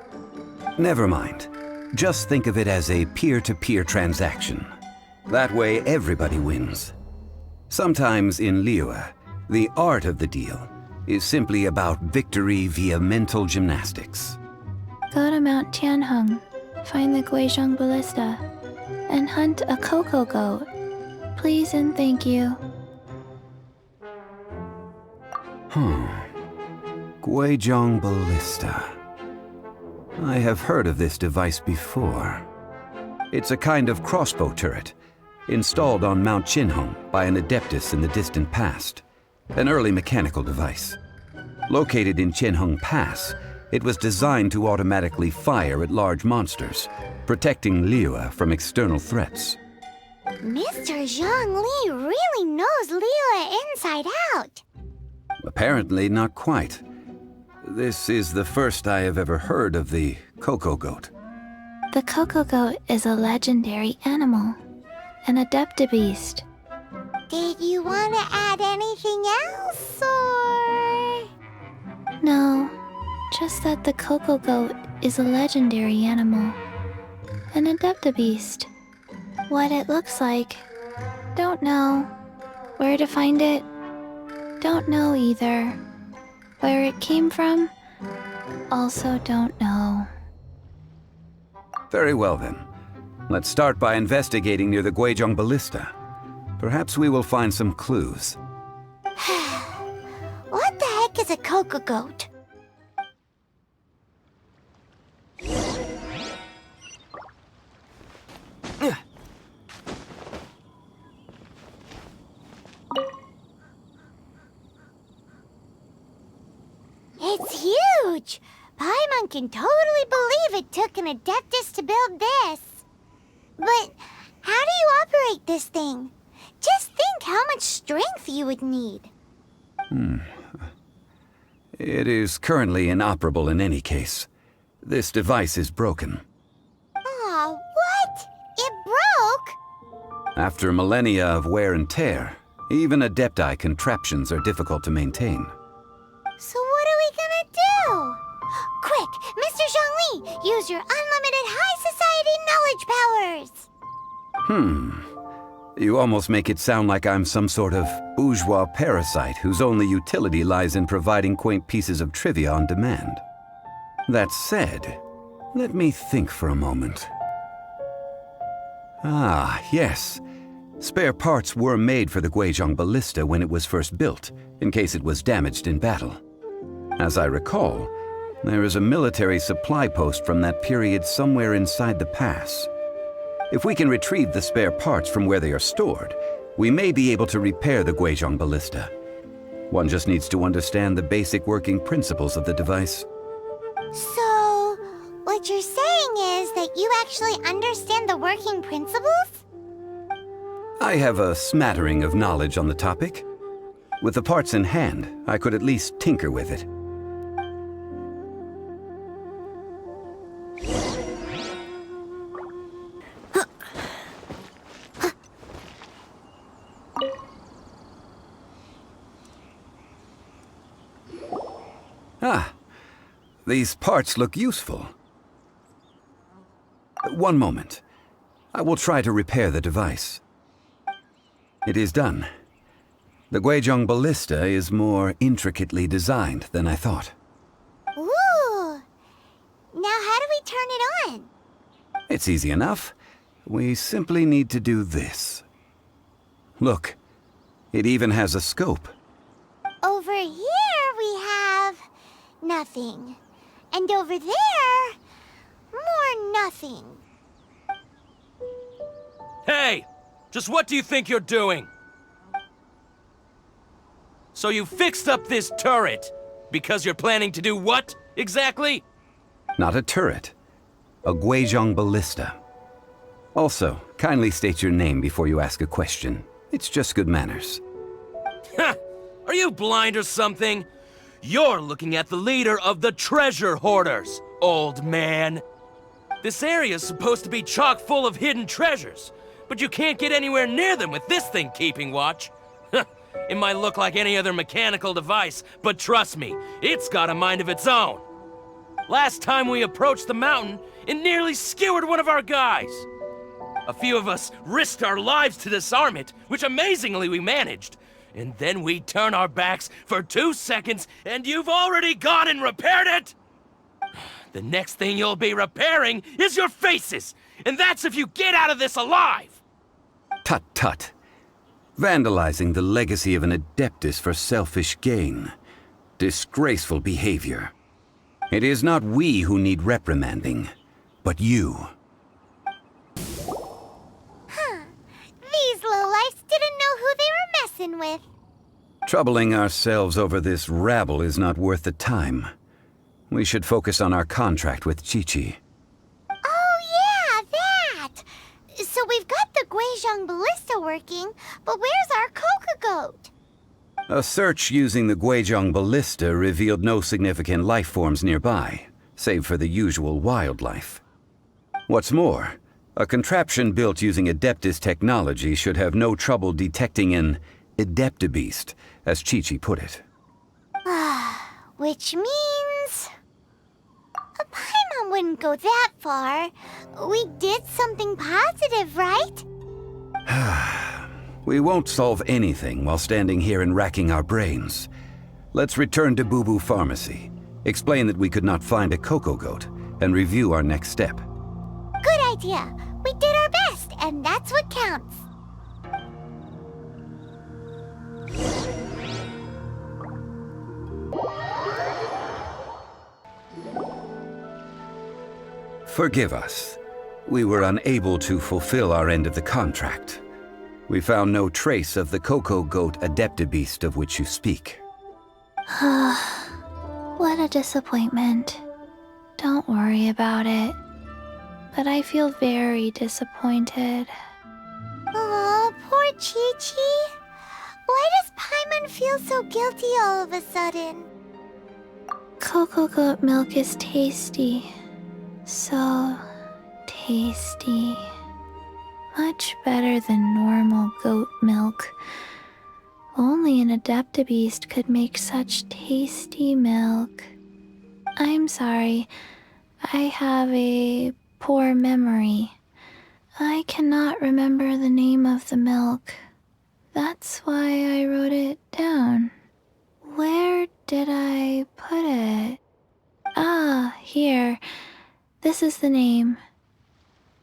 [SPEAKER 15] Never mind. Just think of it as a peer-to-peer transaction. That way everybody wins. Sometimes in Liyue, the art of the deal is simply about victory via mental gymnastics.
[SPEAKER 2] Go to Mount Tianheng, find the Guizhong Ballista, and hunt a cocoa goat. Please and thank you.
[SPEAKER 15] Guizhong Ballista. I have heard of this device before. It's a kind of crossbow turret, installed on Mount Qinhong by an adeptus in the distant past. An early mechanical device. Located in Qinhong Pass, it was designed to automatically fire at large monsters, protecting Liyue from external threats.
[SPEAKER 3] Mr. Zhong Li really knows Liyue inside out.
[SPEAKER 15] Apparently not quite. This is the first I have ever heard of the cocoa goat.
[SPEAKER 2] The cocoa goat is a legendary animal, an adeptabeast.
[SPEAKER 3] Did you want to add anything else, or...?
[SPEAKER 2] No, just that the cocoa goat is a legendary animal, an adeptabeast. What it looks like, don't know. Where to find it, don't know either. Where it came from, also don't know.
[SPEAKER 15] Very well then. Let's start by investigating near the Guizhong Ballista. Perhaps we will find some clues.
[SPEAKER 3] What the heck is a cocoa goat? It's huge! Paimon can totally believe it took an adeptus to build this. But how do you operate this thing? Just think how much strength you would need.
[SPEAKER 15] It is currently inoperable in any case. This device is broken.
[SPEAKER 3] Aw, what? It broke?
[SPEAKER 15] After millennia of wear and tear, even Adepti contraptions are difficult to maintain.
[SPEAKER 3] Use your unlimited high society knowledge powers!
[SPEAKER 15] You almost make it sound like I'm some sort of bourgeois parasite whose only utility lies in providing quaint pieces of trivia on demand. That said, let me think for a moment. Ah, yes. Spare parts were made for the Guizhong ballista when it was first built, in case it was damaged in battle. As I recall, there is a military supply post from that period somewhere inside the pass. If we can retrieve the spare parts from where they are stored, we may be able to repair the Guizhong ballista. One just needs to understand the basic working principles of the device.
[SPEAKER 3] So, what you're saying is that you actually understand the working principles?
[SPEAKER 15] I have a smattering of knowledge on the topic. With the parts in hand, I could at least tinker with it. Ah, these parts look useful. One moment. I will try to repair the device. It is done. The Guizhong ballista is more intricately designed than I thought.
[SPEAKER 3] Ooh! Now how do we turn it on?
[SPEAKER 15] It's easy enough. We simply need to do this. Look, it even has a scope.
[SPEAKER 3] Over here we have... nothing. And over there... more nothing.
[SPEAKER 5] Hey! Just what do you think you're doing? So you fixed up this turret because you're planning to do what, exactly?
[SPEAKER 15] Not a turret. A Guizhong ballista. Also, kindly state your name before you ask a question. It's just good manners.
[SPEAKER 5] Ha! Are you blind or something? You're looking at the leader of the treasure hoarders, old man. This area's supposed to be chock full of hidden treasures, but you can't get anywhere near them with this thing keeping watch. It might look like any other mechanical device, but trust me, it's got a mind of its own. Last time we approached the mountain, it nearly skewered one of our guys. A few of us risked our lives to disarm it, which amazingly we managed. And then we turn our backs for 2 seconds, and you've already gone and repaired it! The next thing you'll be repairing is your faces! And that's if you get out of this alive!
[SPEAKER 15] Tut tut. Vandalizing the legacy of an Adeptus for selfish gain. Disgraceful behavior. It is not we who need reprimanding, but you.
[SPEAKER 3] Huh. These lowlifes didn't know who they were messing with.
[SPEAKER 15] Troubling ourselves over this rabble is not worth the time. We should focus on our contract with Qi.
[SPEAKER 3] Oh yeah, that! So we've got the Guizhong ballista working, but where's our Coca goat?
[SPEAKER 15] A search using the Guizhong ballista revealed no significant life forms nearby, save for the usual wildlife. What's more, a contraption built using Adeptus technology should have no trouble detecting an Adeptabeast, as Qi put it.
[SPEAKER 3] Which means... a Paimon wouldn't go that far. We did something positive, right?
[SPEAKER 15] We won't solve anything while standing here and racking our brains. Let's return to Boo Boo Pharmacy, explain that we could not find a Coco Goat, and review our next step.
[SPEAKER 3] Good idea. We did our best, and that's what counts.
[SPEAKER 15] Forgive us. We were unable to fulfill our end of the contract. We found no trace of the Coco Goat Adeptabeast of which you speak.
[SPEAKER 2] What a disappointment. Don't worry about it. But I feel very disappointed.
[SPEAKER 3] Aw, poor Chi-Chi. Why does Paimon feel so guilty all of a sudden?
[SPEAKER 2] Coco goat milk is tasty. So tasty. Much better than normal goat milk. Only an Adeptabeast could make such tasty milk. I'm sorry. I have a poor memory. I cannot remember the name of the milk. That's why I wrote it down. Where did I put it? Ah, here. This is the name.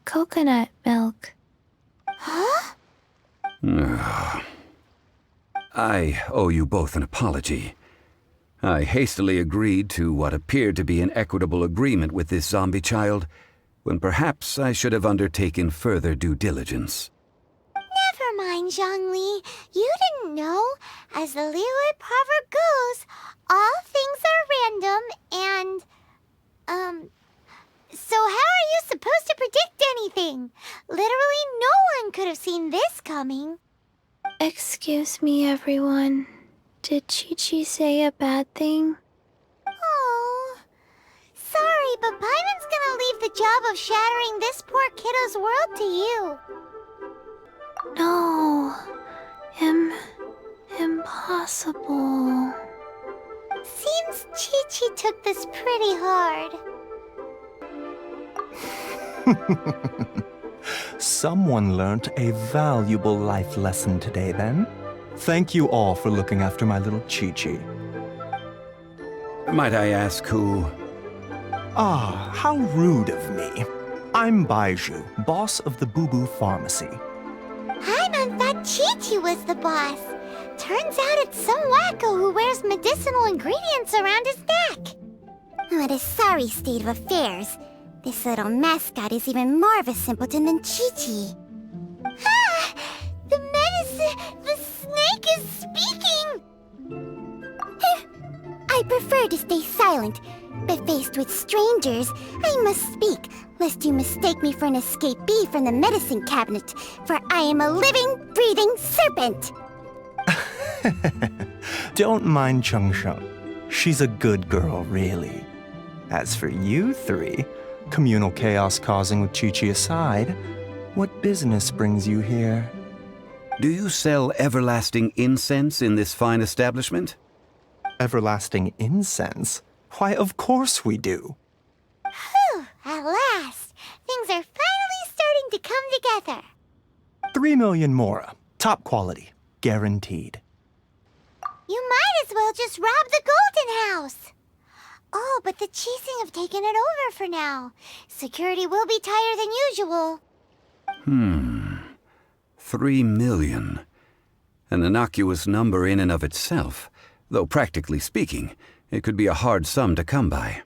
[SPEAKER 2] Coconut milk.
[SPEAKER 3] Huh?
[SPEAKER 15] I owe you both an apology. I hastily agreed to what appeared to be an equitable agreement with this zombie child, when perhaps I should have undertaken further due diligence.
[SPEAKER 3] Never mind, Zhong Li. You didn't know. As the Liyue proverb goes, all things are random and, so how are you supposed to predict anything? Literally no one could have seen this coming.
[SPEAKER 2] Excuse me, everyone. Did Chi-Chi say a bad thing?
[SPEAKER 3] Oh, sorry, but Paimon's gonna leave the job of shattering this poor kiddo's world to you.
[SPEAKER 2] No. Impossible.
[SPEAKER 3] Seems Chi-Chi took this pretty hard.
[SPEAKER 14] Someone learnt a valuable life lesson today, then. Thank you all for looking after my little Chi-Chi.
[SPEAKER 15] Might I ask who?
[SPEAKER 14] Ah, how rude of me. I'm Baiju, boss of the Boo Boo Pharmacy.
[SPEAKER 3] Paimon thought Chi-Chi was the boss. Turns out it's some wacko who wears medicinal ingredients around his neck. What a sorry state of affairs. This little mascot is even more of a simpleton than Chi-Chi. Ah! The snake is speaking! I prefer to stay silent, but faced with strangers, I must speak, lest you mistake me for an escapee from the medicine cabinet, for I am a living, breathing serpent!
[SPEAKER 14] Don't mind Chung Sheng. She's a good girl, really. As for you three, communal chaos causing with Chi-Chi aside, what business brings you here?
[SPEAKER 15] Do you sell everlasting incense in this fine establishment?
[SPEAKER 14] Everlasting incense? Why, of course we do.
[SPEAKER 3] Whew, at last! Things are finally starting to come together.
[SPEAKER 14] 3 million mora. Top quality. Guaranteed.
[SPEAKER 3] You might as well just rob the Golden House! Oh, but the Qixing have taken it over for now. Security will be tighter than usual.
[SPEAKER 15] 3 million. An innocuous number in and of itself, though practically speaking, it could be a hard sum to come by.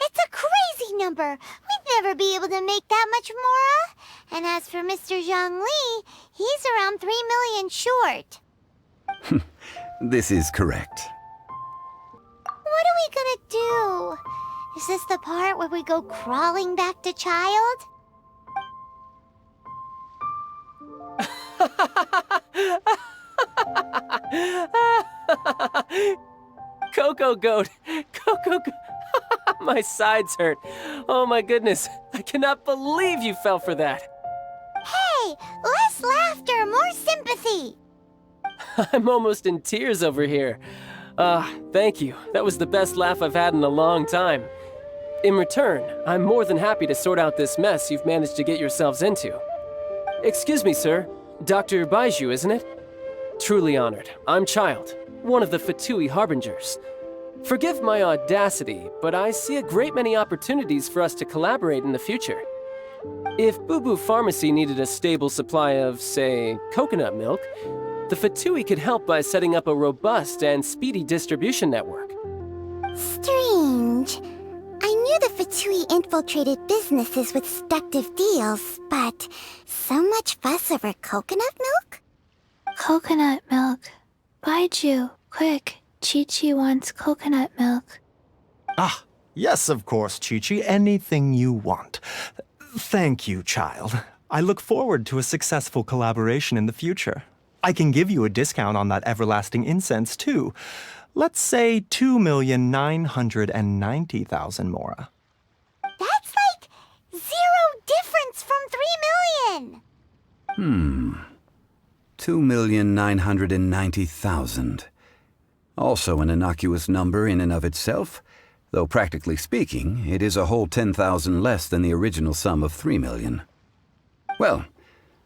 [SPEAKER 3] It's a crazy number. We'd never be able to make that much mora. And as for Mr. Zhong Li, he's around 3 million short.
[SPEAKER 15] This is correct.
[SPEAKER 3] What are we gonna do? Is this the part where we go crawling back to child?
[SPEAKER 10] Coco Goat! Coco Goat! My sides hurt. Oh my goodness. I cannot believe you fell for that.
[SPEAKER 3] Hey, less laughter, more sympathy.
[SPEAKER 10] I'm almost in tears over here. Thank you. That was the best laugh I've had in a long time. In return, I'm more than happy to sort out this mess you've managed to get yourselves into. Excuse me, sir. Dr. Baiju, isn't it? Truly honored. I'm Child, one of the Fatui Harbingers. Forgive my audacity, but I see a great many opportunities for us to collaborate in the future. If Boo Boo Pharmacy needed a stable supply of, say, coconut milk, the Fatui could help by setting up a robust and speedy distribution network.
[SPEAKER 3] Strange. I knew the Fatui infiltrated businesses with seductive deals, but so much fuss over coconut milk?
[SPEAKER 2] Coconut milk. Baiju, quick. Chi-Chi wants coconut milk.
[SPEAKER 14] Ah, yes, of course, Chi-Chi. Anything you want. Thank you, child. I look forward to a successful collaboration in the future. I can give you a discount on that everlasting incense, too. Let's say 2,990,000 mora.
[SPEAKER 3] That's like 0 difference from 3 million!
[SPEAKER 15] 2,990,000. Also an innocuous number in and of itself, though practically speaking, it is a whole 10,000 less than the original sum of 3 million. Well,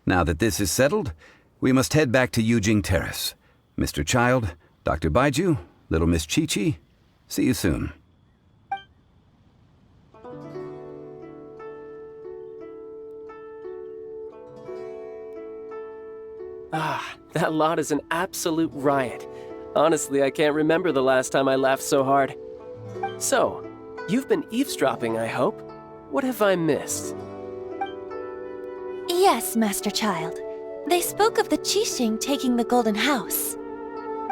[SPEAKER 15] now that this is settled, we must head back to Yujing Terrace. Mr. Child, Dr. Baiju, little Miss Chi-Chi, see you soon.
[SPEAKER 10] Ah, that lot is an absolute riot. Honestly, I can't remember the last time I laughed so hard. So, you've been eavesdropping, I hope? What have I missed?
[SPEAKER 2] Yes, Master Child. They spoke of the Qixing taking the Golden House.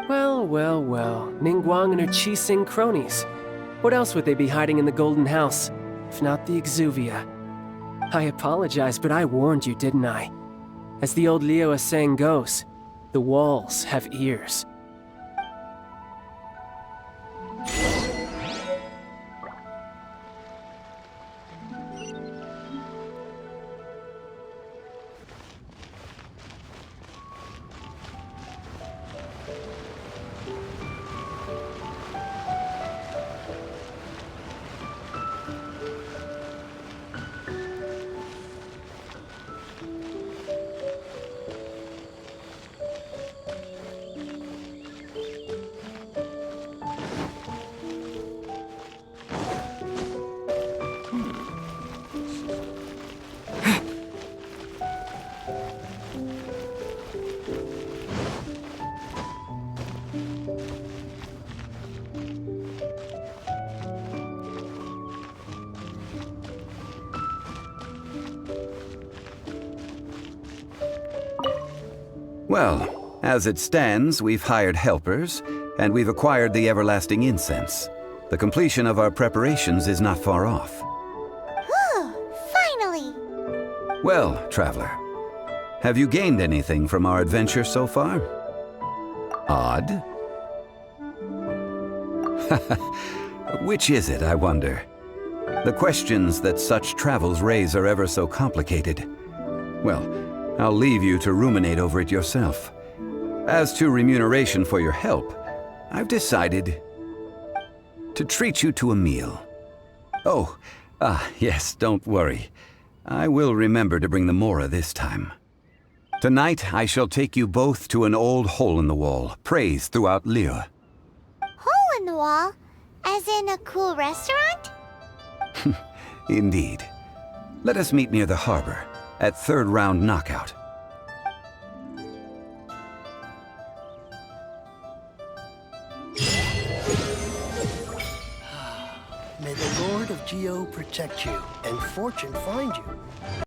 [SPEAKER 10] Well, well, well. Ningguang and her Qixing cronies. What else would they be hiding in the Golden House, if not the Exuvia? I apologize, but I warned you, didn't I? As the old Liyue saying goes, the walls have ears.
[SPEAKER 15] Well, as it stands, we've hired helpers, and we've acquired the everlasting incense. The completion of our preparations is not far off.
[SPEAKER 3] Finally!
[SPEAKER 15] Well, traveler, have you gained anything from our adventure so far? Odd? Which is it, I wonder? The questions that such travels raise are ever so complicated. Well, I'll leave you to ruminate over it yourself. As to remuneration for your help, I've decided to treat you to a meal. Oh, yes, don't worry. I will remember to bring the Mora this time. Tonight, I shall take you both to an old hole-in-the-wall, praised throughout Liyue.
[SPEAKER 3] Hole in the wall? As in a cool restaurant?
[SPEAKER 15] Indeed. Let us meet near the harbor, at third round knockout.
[SPEAKER 16] May the Lord of Geo protect you, and fortune find you.